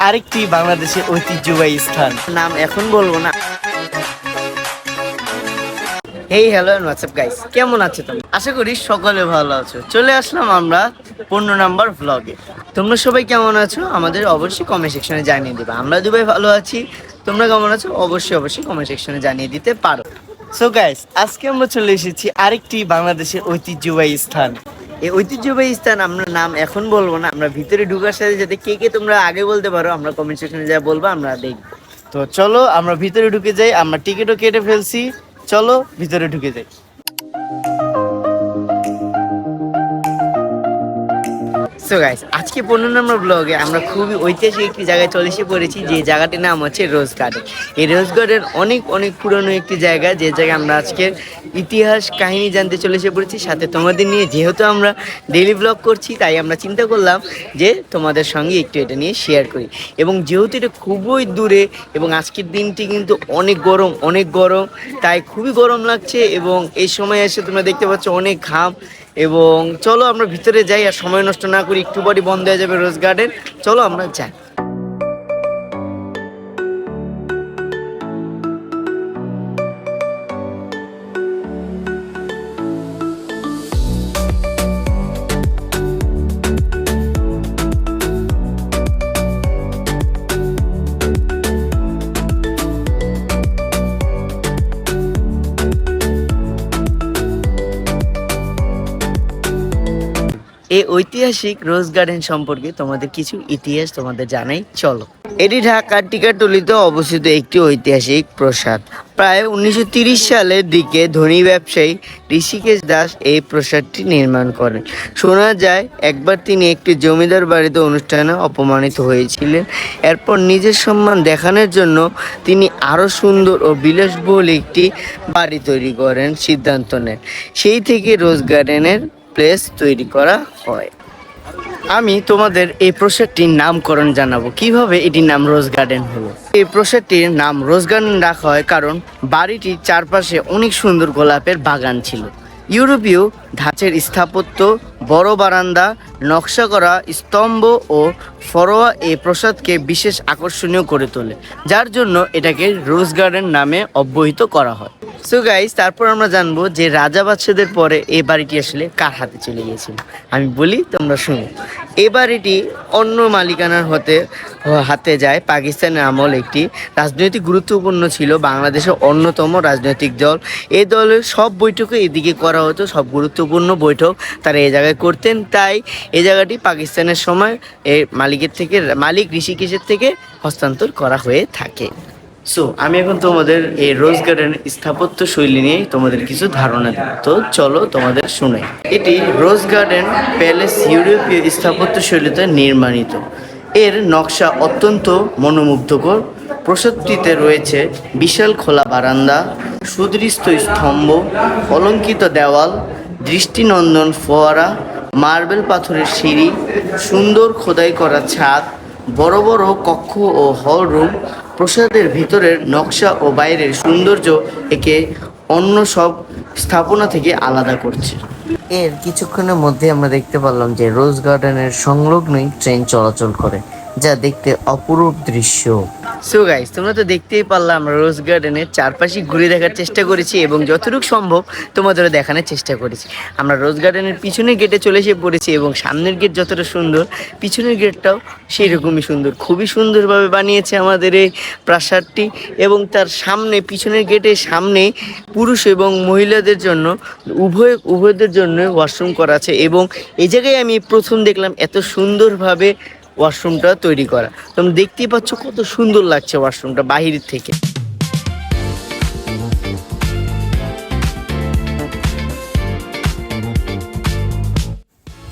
আরেকটি বাংলাদেশের ঐতিহ্যবাহী স্থান, নাম এখন বলবো না। Hey hello and WhatsApp guys, কেমন আছো তোমরা? আশা করি সকলে ভালো আছো। চলে আসলাম আমরা 15 নাম্বার ভ্লগে। তোমরা সবাই কেমন আছো আমাদের অবশ্যই কমেন্ট সেকশনে জানিয়ে দিবে। আমরা দুবাই ভালো আছি, তোমরা কেমন আছো অবশ্যই কমেন্ট সেকশনে জানিয়ে দিতে পারো। সো গাইস, আজকে আমরা চলে এসেছি আরেকটি বাংলাদেশের ঐতিহ্যবাহী স্থান। এই ঐতিহ্যবাহী স্থান আমরা নাম এখন বলবো না, আমরা ভিতরে ঢুকার সাথে সাথে কে তোমরা আগে বলতে পারো আমরা কমেন্ট সেকশনে যা বলবো আমরা দেখবো। তো চলো আমরা ভিতরে ঢুকে যাই, আমরা টিকিটও কেটে ফেলছি, চলো ভিতরে ঢুকে যাই। সো গাইস, আজকে 15 নম্বর ব্লগে আমরা খুবই ঐতিহাসিক একটি জায়গায় চলে এসে পড়েছি, যে জায়গাটির নাম হচ্ছে রোজ গার্ডেন। এই রোজ গার্ডেন অনেক পুরনো একটি জায়গা, যে জায়গায় আমরা আজকের ইতিহাস কাহিনী জানতে চলে এসে পড়েছি সাথে তোমাদের নিয়ে। যেহেতু আমরা ডেইলি ব্লগ করছি, তাই আমরা চিন্তা করলাম যে তোমাদের সঙ্গে একটু এটা নিয়ে শেয়ার করি। এবং যেহেতু এটা খুবই দূরে এবং আজকের দিনটি কিন্তু অনেক গরম, তাই খুবই গরম লাগছে। এবং এই সময় এসে তোমরা দেখতে পাচ্ছ অনেক ঘাম। এবং চলো আমরা ভিতরে যাই, আর সময় নষ্ট না করি, একটু পরই বন্ধ হয়ে যাবে রোজ গার্ডেন। চলো আমরা যাই। এই ঐতিহাসিক রোজ গার্ডেন সম্পর্কে তোমাদের কিছু ইতিহাস তোমাদের জানাই, চলো। এটি ঢাকার টিকাটুলিতে অবস্থিত একটি ঐতিহাসিক প্রাসাদ। প্রায় 1930 সালের দিকে ধনী ব্যবসায়ী ঋষিকেশ দাস এই প্রাসাদটি নির্মাণ করেন। শোনা যায় একবার তিনি একটি জমিদার বাড়িতে অনুষ্ঠানে অপমানিত হয়েছিলেন। এরপর নিজের সম্মান দেখানোর জন্য তিনি আরও সুন্দর ও বিলাসবহুল একটি বাড়ি তৈরি করেন সিদ্ধান্ত নেন। সেই থেকে রোজ গার্ডেনের প্লেস তৈরি করা হয়। আমি তোমাদের এই প্রাসাদটির নামকরণ জানাবো, কিভাবে এটির নাম রোজ গার্ডেন হলো। এই প্রাসাদটির নাম রোজ গার্ডেন রাখা হয় কারণ বাড়িটির চারপাশে অনেক সুন্দর গোলাপের বাগান ছিল। ইউরোপীয় ধাঁচের স্থাপত্য, বড় বারান্দা, নকশা করা স্তম্ভ ও ফরোয়া এই প্রাসাদকে বিশেষ আকর্ষণীয় করে তোলে, যার জন্য এটাকে রোজ গার্ডেন নামে অব্যহিত করা হয়। সো গাইস, তারপর আমরা জানবো যে রাজা বাদশাদের পরে এই বাড়িটি আসলে কার হাতে চলে গিয়েছিল। আমি বলি, তোমরা শুনো। এই বাড়িটি অন্য মালিকানার হাতে যায়। পাকিস্তানের আমল একটি রাজনৈতিক গুরুত্বপূর্ণ ছিল, বাংলাদেশের অন্যতম রাজনৈতিক দল। এই দলের সব বৈঠকে এদিকে করা হতো, সব গুরুত্বপূর্ণ বৈঠক তারা এই জায়গায় করতেন। তাই এই জায়গাটি পাকিস্তানের সময় এই মালিক ঋষিকেশের থেকে হস্তান্তর করা হয়ে থাকে। সো আমি এখন তোমাদের এই রোজ গার্ডেনের স্থাপত্য শৈলী নিয়ে তোমাদের কিছু ধারণা দেব। তো চলো তোমাদের শোনাই। এটি রোজ গার্ডেন প্যালেস ইউরোপীয় স্থাপত্য শৈলীতে নির্মাণিত। এর নকশা অত্যন্ত মনোমুগ্ধকর। প্রাসাদটিতে রয়েছে বিশাল খোলা বারান্দা, সুদৃষ্ট স্তম্ভ, অলঙ্কৃত দেওয়াল, দৃষ্টিনন্দন ফোয়ারা, মার্বেল পাথরের সিঁড়ি, সুন্দর খোদাই করা ছাদ, বড় বড় কক্ষ ও হল রুম। প্রাসাদের ভিতরের নকশা ও বাইরের সৌন্দর্য একে অন্য সব স্থাপনা থেকে আলাদা করছে। এর কিছুক্ষণের মধ্যে আমরা দেখতে পারলাম যে রোজ গার্ডেনের সংলগ্নই ট্রেন চলাচল করে, যা দেখতে অপরূপ দৃশ্য। সো গাইস, তোমরা তো দেখতেই পারলাম আমরা রোজ গার্ডেনের চারপাশে ঘুরে দেখার চেষ্টা করেছি এবং যতটুকু সম্ভব তোমাদেরও দেখানোর চেষ্টা করেছি। আমরা রোজ গার্ডেনের পিছনের গেটে চলে এসে পড়েছি এবং সামনের গেট যতটা সুন্দর, পিছনের গেটটাও সেই রকমই সুন্দর। খুবই সুন্দরভাবে বানিয়েছে আমাদের এই প্রাসাদটি। এবং তার সামনে, পিছনের গেটের সামনে পুরুষ এবং মহিলাদের জন্য উভয়দের জন্য ওয়াশরুম করা আছে। এবং এই জায়গায় আমি প্রথম দেখলাম এত সুন্দরভাবে ওয়াশরুমটা তৈরি করা। তোমরা দেখতেই পাচ্ছ কত সুন্দর লাগছে ওয়াশরুমটা বাহির থেকে।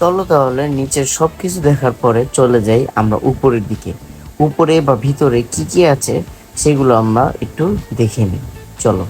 চলো তাহলে নিচের সবকিছু দেখার পরে চলে যাই আমরা উপরের দিকে। উপরে বা ভিতরে কি কি আছে সেগুলো আমরা একটু দেখে নিই, চলো।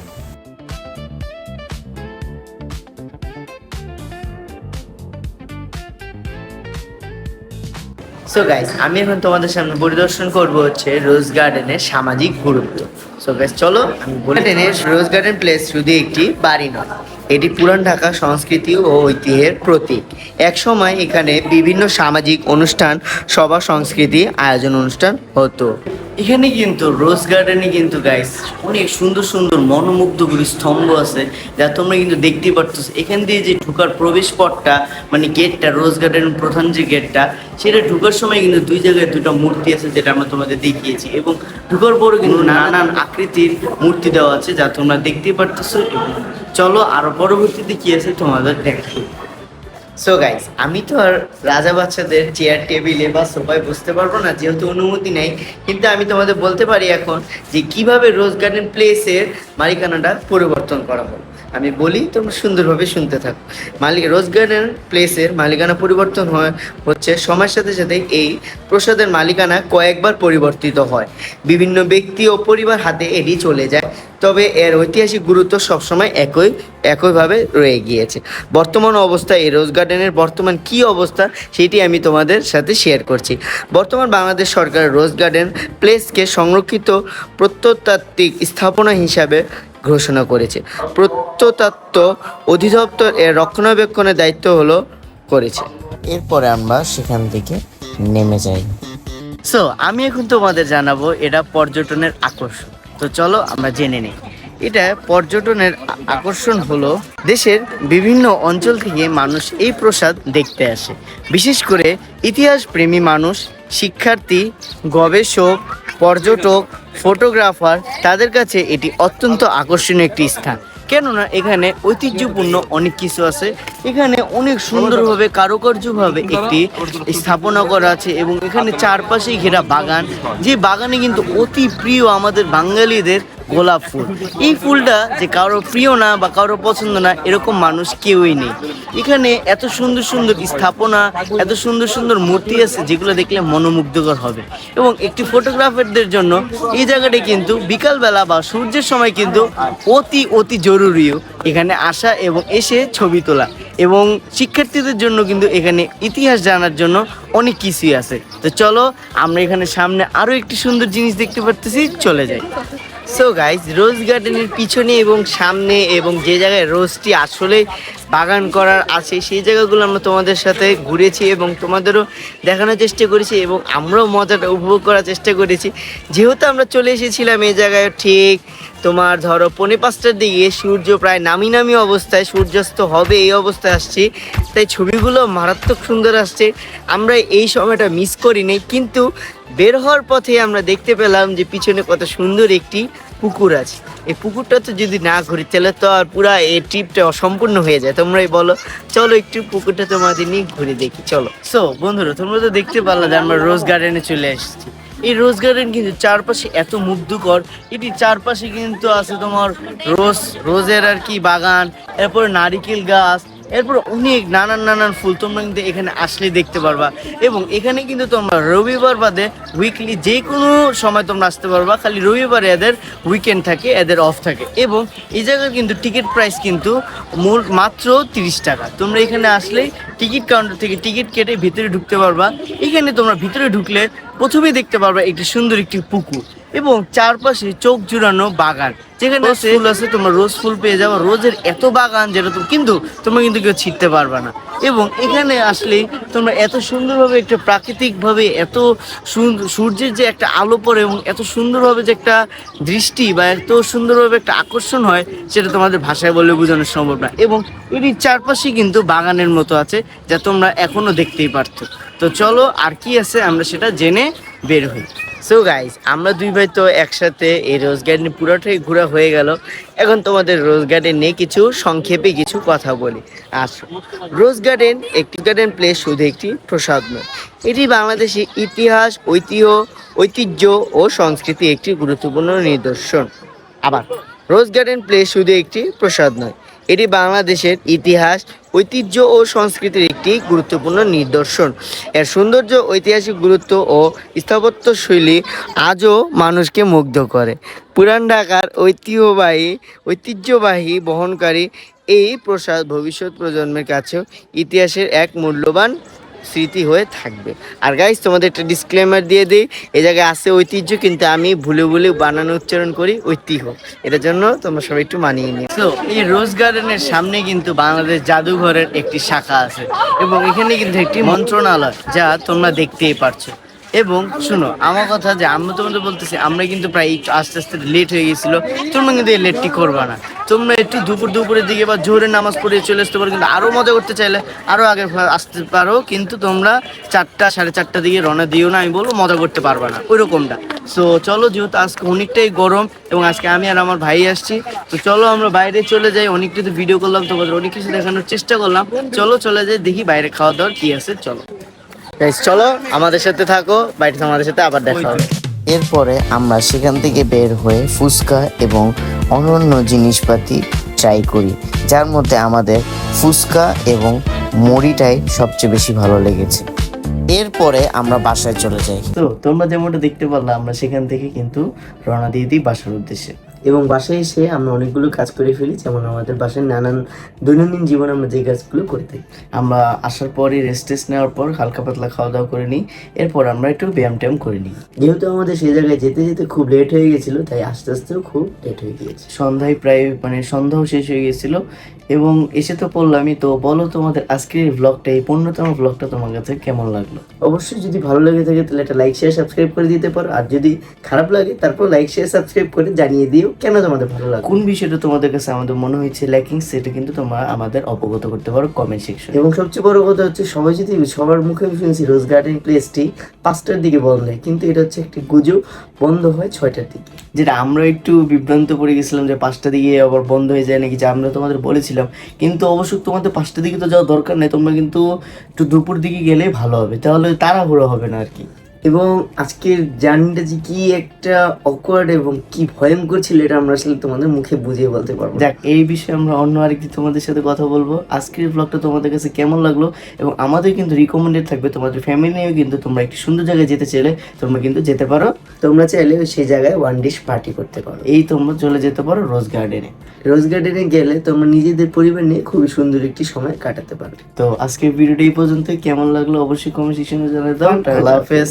সো গাইস, আমি এখন তোমাদের সামনে পরিদর্শন করব হচ্ছে রোজ গার্ডেনের সামাজিক গুরুত্ব। সো গাইস চলো আমি বলে টেনে রোজ গার্ডেন প্লেস শুধু একটি বাড়ি নয়, এটি পুরান ঢাকা সংস্কৃতি ও ঐতিহ্যের প্রতীক। এক সময় এখানে বিভিন্ন সামাজিক অনুষ্ঠান, সভা, সংস্কৃতি আয়োজন অনুষ্ঠান হতো। এখানে কিন্তু রোজ গার্ডেনে কিন্তু গাইস অনেক সুন্দর সুন্দর মনোমুগ্ধকর স্তম্ভ আছে, যা তোমরা কিন্তু দেখতেই পারতো। এখান দিয়ে যে ঢোকার প্রবেশ পথটা মানে গেটটা, রোজ গার্ডেনের প্রধান যে গেটটা, সেটা ঢোকার সময় কিন্তু দুই জায়গায় দুটো মূর্তি আছে, যেটা আমরা তোমাদের দেখিয়েছি। এবং ঢোকার পরে কিন্তু নানান আকৃতির মূর্তি দেওয়া আছে, যা তোমরা দেখতেই পারতেছো। চলো আরো পরবর্তীতে কি আছে তোমাদের দেখাই। সো গাইস, আমি তো আর রাজা বাচ্চাদের চেয়ার টেবিলে বা সোফায় বসতে পারবো না, যেহেতু অনুমতি নেই। কিন্তু আমি তোমাদের বলতে পারি এখন যে কিভাবে রোজ গার্ডেন প্লেসের মালিকানাটা পরিবর্তন করা হলো। আমি বলি, তোমরা সুন্দরভাবে শুনতে থাকো। রোজ গার্ডেন প্লেসের মালিকানা পরিবর্তন হচ্ছে সময়ের সাথে সাথে। এই প্রসাদের মালিকানা কয়েকবার পরিবর্তিত হয়, বিভিন্ন ব্যক্তি ও পরিবার হাতে এটি চলে যায়। তবে এর ঐতিহাসিক গুরুত্ব সবসময় একইভাবে রয়ে গিয়েছে। বর্তমান অবস্থায় এই রোজ গার্ডেনের বর্তমান কী অবস্থা, সেটি আমি তোমাদের সাথে শেয়ার করছি। বর্তমান বাংলাদেশ সরকার রোজ গার্ডেন প্লেসকে সংরক্ষিত প্রত্নতাত্ত্বিক স্থাপনা হিসাবে ঘোষণা করেছে। প্রত্নতত্ত্ব অধিদপ্তর এর রক্ষণাবেক্ষণের দায়িত্ব করেছে। এরপরে আমরা সেখান থেকে নেমে যাই। সো আমি এখন তোমাদের জানাবো এটা পর্যটনের আকর্ষণ। তো চলো আমরা জেনে নিই। এটা পর্যটনের আকর্ষণ হলো দেশের বিভিন্ন অঞ্চল থেকে মানুষ এই প্রাসাদ দেখতে আসে। বিশেষ করে ইতিহাস প্রেমী মানুষ, শিক্ষার্থী, গবেষক, পর্যটক, ফটোগ্রাফার, তাদের কাছে এটি অত্যন্ত আকর্ষণীয় একটি স্থান। কেননা এখানে ঐতিহ্যপূর্ণ অনেক কিছু আছে। এখানে অনেক সুন্দরভাবে কারুকার্যভাবে একটি স্থাপনা করা আছে এবং এখানে চারপাশেই ঘেরা বাগান, যে বাগানে কিন্তু অতি প্রিয় আমাদের বাঙালিদের গোলাপ ফুল। এই ফুলটা যে কারো প্রিয় না বা কারো পছন্দ না, এরকম মানুষ কেউই নেই। এখানে এত সুন্দর সুন্দর স্থাপনা, এত সুন্দর সুন্দর মূর্তি আছে, যেগুলো দেখলে মনোমুগ্ধকর হবে। এবং একটি ফটোগ্রাফারদের জন্য এই জায়গাটি কিন্তু বিকালবেলা বা সূর্যের সময় কিন্তু অতি জরুরিও এখানে আসা এবং এসে ছবি তোলা। এবং শিক্ষার্থীদের জন্য কিন্তু এখানে ইতিহাস জানার জন্য অনেক কিছুই আছে। তো চলো আমরা এখানে সামনে আরও একটি সুন্দর জিনিস দেখতে পারতেছি, চলে যাই। সো গাইজ, রোজ গার্ডেনের পিছনে এবং সামনে এবং যে জায়গায় রোজটি আসলে বাগান করার আছে, সেই জায়গাগুলো আমরা তোমাদের সাথে ঘুরেছি এবং তোমাদেরও দেখানোর চেষ্টা করেছি এবং আমরাও মজাটা উপভোগ করার চেষ্টা করেছি। যেহেতু আমরা চলে এসেছিলাম এই জায়গায় ঠিক তোমার ধরো 4:45টার দিকে, সূর্য প্রায় নামি অবস্থায়, সূর্যাস্ত হবে এই অবস্থায় আসছি, তাই ছবিগুলো মারাত্মক সুন্দর আসছে। আমরা এই সময়টা মিস করিনি, কিন্তু বের হওয়ার পথে আমরা দেখতে পেলাম যে পিছনে কত সুন্দর একটি পুকুর আছে। এই পুকুরটা তো যদি না ঘুরি তাহলে তো আর পুরা এই ট্রিপটা অসম্পূর্ণ হয়ে যায়। তোমরাই বলো, চলো একটু পুকুরটা তোমাদের নিয়ে ঘুরে দেখি, চলো। সো বন্ধুরা, তোমরা তো দেখতে পারলে যে আমরা রোজ গার্ডেনে চলে এসেছি। এই রোজ গার্ডেন কিন্তু চারপাশে এত মুগ্ধকর। এটি চারপাশে কিন্তু আছে তোমার রোজের আর কি বাগান, এরপরে নারিকেল গাছ, এরপর অনেক নানান ফুল তোমরা কিন্তু এখানে আসলে দেখতে পারবা। এবং এখানে কিন্তু তোমরা রবিবার বাদে উইকলি যে কোনো সময় তোমরা আসতে পারবা, খালি রবিবারে এদের উইকেন্ড থাকে, এদের অফ থাকে। এবং এই জায়গায় কিন্তু টিকিট প্রাইস কিন্তু মাত্র 30 টাকা। তোমরা এখানে আসলেই টিকিট কাউন্টার থেকে টিকিট কেটে ভিতরে ঢুকতে পারবা। এখানে তোমরা ভিতরে ঢুকলে প্রথমেই দেখতে পারবা একটি সুন্দর একটি পুকুর এবং চারপাশে চোখ জুড়ানো বাগান, যেখানে ফুল আছে। তোমরা রোজ ফুল পেয়ে যাবে, রোজের এত বাগান যেটা তোমরা কিন্তু কেউ ছিটতে পারবে না। এবং এখানে আসলে তোমরা এত সুন্দরভাবে একটা প্রাকৃতিকভাবে এত সূর্যের যে একটা আলো পড়ে এবং এত সুন্দরভাবে যে একটা দৃষ্টি বা এত সুন্দরভাবে একটা আকর্ষণ হয়, সেটা তোমাদের ভাষায় বলে বোঝানো সম্ভব না। এবং এটির চারপাশে কিন্তু বাগানের মতো আছে, যা তোমরা এখনো দেখতেই পারতো। তো চলো আর কি আছে আমরা সেটা জেনে বের হই। সো গাইজ, আমরা দুই ভাই তো একসাথে এই রোজ গার্ডেন পুরোটাই ঘোরা হয়ে গেল। এখন তোমাদের রোজ গার্ডেন নিয়ে কিছু সংক্ষেপে কিছু কথা বলি। আসো, রোজ গার্ডেন একটি গার্ডেন প্লেস শুধু একটি প্রসাদ নয়, এটি বাংলাদেশের ইতিহাস, ঐতিহ্য ও সংস্কৃতি একটি গুরুত্বপূর্ণ নিদর্শন। আবার, রোজ গার্ডেন প্লেস শুধু একটি প্রসাদ নয়, এটি বাংলাদেশের ইতিহাস, ঐতিহ্য ও সংস্কৃতির একটি গুরুত্বপূর্ণ নিদর্শন। এর সৌন্দর্য, ঐতিহাসিক গুরুত্ব ও স্থাপত্যশৈলী আজও মানুষকে মুগ্ধ করে। পুরান ঢাকার ঐতিহ্যবাহী বহনকারী এই প্রাসাদ ভবিষ্যৎ প্রজন্মের কাছেও ইতিহাসের এক মূল্যবান স্মৃতি হয়ে থাকবে। আর গাইস তোমাদের একটা ডিসক্লেমার দিয়ে দিই, এই জায়গায় আছে ঐতিহ্য, কিন্তু আমি ভুলে ভুলে বানানো উচ্চারণ করি ঐতিহ্য, এটার জন্য তোমরা সবাই একটু মানিয়ে নিও। তো এই রোজ গার্ডেনের সামনে কিন্তু বাংলাদেশ জাদুঘরের একটি শাখা আছে এবং এখানে কিন্তু একটি মন্ত্রণালয়, যা তোমরা দেখতেই পারছো। এবং শোনো আমার কথা, যে আমরা তোমাদের বলতেছি আমরা কিন্তু প্রায় একটু আস্তে আস্তে লেট হয়ে গেছিল, তোমরা কিন্তু এই লেটটি করবা না। তোমরা একটু দুপুরের দিকে বা জোহরের নামাজ পড়ে চলে আসতে পারো, কিন্তু আরও মজা করতে চাইলে আরও আগে আসতে পারো, কিন্তু তোমরা 4টা 4:30টার দিকে রওনা দিও না, আমি বলবো মজা করতে পারবা না ওই রকমটা। সো চলো, যেহেতু আজকে অনেকটাই গরম এবং আজকে আমি আর আমার ভাই আসছি, তো চলো আমরা বাইরে চলে যাই। অনেক কিছু ভিডিও করলাম, তোমাদের অনেক কিছু দেখানোর চেষ্টা করলাম, চলো চলে যাই, দেখি বাইরে খাওয়া দাওয়ার কি আছে। চলো চলো আমাদের সাথে থাকো, বাইরে আমাদের সাথে আবার দেখা হবে। এরপরে আমরা সেখান থেকে বের হয়ে ফুচকা এবং অন্যান্য জিনিসপাতি ট্রাই করি, যার মধ্যে আমাদের ফুচকা এবং মুড়িটাই সবচেয়ে বেশি ভালো লেগেছে। এরপরে আমরা বাসায় চলে যাই। তো তোমরা যেমনটা দেখতে পারলে, আমরা সেখান থেকে কিন্তু রওনা দিয়ে দিই বাসার উদ্দেশ্যে। এবং বাসায় এসে আমরা অনেকগুলো কাজ করে ফেলি, যেমন আমাদের বাসায় নানান দৈনন্দিন জীবনে আমরা যে কাজগুলো করে থাকি। আমরা আসার পরে রেস্ট নেওয়ার পর হালকা পাতলা খাওয়া দাওয়া করে নিই, এরপর আমরা একটু ব্যায়াম ট্যায়াম করে নিই। যেহেতু আমাদের সেই জায়গায় যেতে যেতে খুব লেট হয়ে গেছিলো, তাই আস্তে আস্তেও খুব লেট হয়ে গিয়েছে। সন্ধ্যায় প্রায় সন্ধ্যাও শেষ হয়ে গেছিলো এবং এসে তো পড়লামই। তো বলো তোমাদের আজকের এই ব্লগটা, এই 15তম ব্লগটা তোমার কাছে কেমন লাগলো? অবশ্যই যদি ভালো লেগে থাকে তাহলে একটা লাইক শেয়ার সাবস্ক্রাইব করে দিতে পারো, আর যদি খারাপ লাগে তারপর লাইক শেয়ার সাবস্ক্রাইব করে জানিয়ে দিও কেন তোমাদের ভালো লাগে, কোন বিষয়টা তোমাদের কাছে আমাদের মনে হয়েছে ল্যাকিং, সেটা কিন্তু তোমরা আমাদের অবগত করতে পারো কমেন্ট সেকশন। এবং সবচেয়ে বড় কথা হচ্ছে, সবার মুখে শুনছি রোজ গার্ডেন প্লেসটি 5টার দিকে বন্ধ হয়, কিন্তু এটা হচ্ছে একটি গুজব, বন্ধ হয় 6টার দিকে। যেটা আমরা একটু বিভ্রান্ত পড়ে গেছিলাম যে 5টা দিকে আবার বন্ধ হয়ে যায় নাকি, যে আমরা তোমাদের বলেছিলাম। কিন্তু অবশ্যই তোমাদের 5টা দিকে তো যাওয়ার দরকার নেই, তোমরা কিন্তু একটু দুপুর দিকে গেলেই ভালো হবে, তাহলে তাড়াহুড়ো হবে না আর কি। এবং আজকের জার্নিটা যে কি একটা অকওয়ার্ড এবং কি ভয়ঙ্কর ছিল, এটা আমরা আসলে তোমাদের মুখে বুঝিয়ে বলতে পারবো। যাক, এই বিষয়ে আমরা অন্য আরেকদিন তোমাদের সাথে কথা বলবো। আজকের ব্লগটা তোমাদের কাছে কেমন লাগলো, এবং আমাদের কিন্তু রিকমেন্ডেড থাকবে, তোমাদের ফ্যামিলি নিয়েও কিন্তু তোমরা একটি সুন্দর জায়গায় যেতে চাইলে তোমরা কিন্তু যেতে পারো। তোমরা চাইলে সেই জায়গায় ওয়ান ডিশ পার্টি করতে পারো। এই তোমরা চলে যেতে পারো রোজ গার্ডেনে। রোজ গার্ডেনে গেলে তোমরা নিজেদের পরিবার নিয়ে খুবই সুন্দর একটি সময় কাটাতে পারবে। তো আজকের ভিডিওটা এই পর্যন্ত, কেমন লাগলো অবশ্যই কমেন্ট সেকশনে জানিয়ে দাও। আল্লাহ হাফেজ।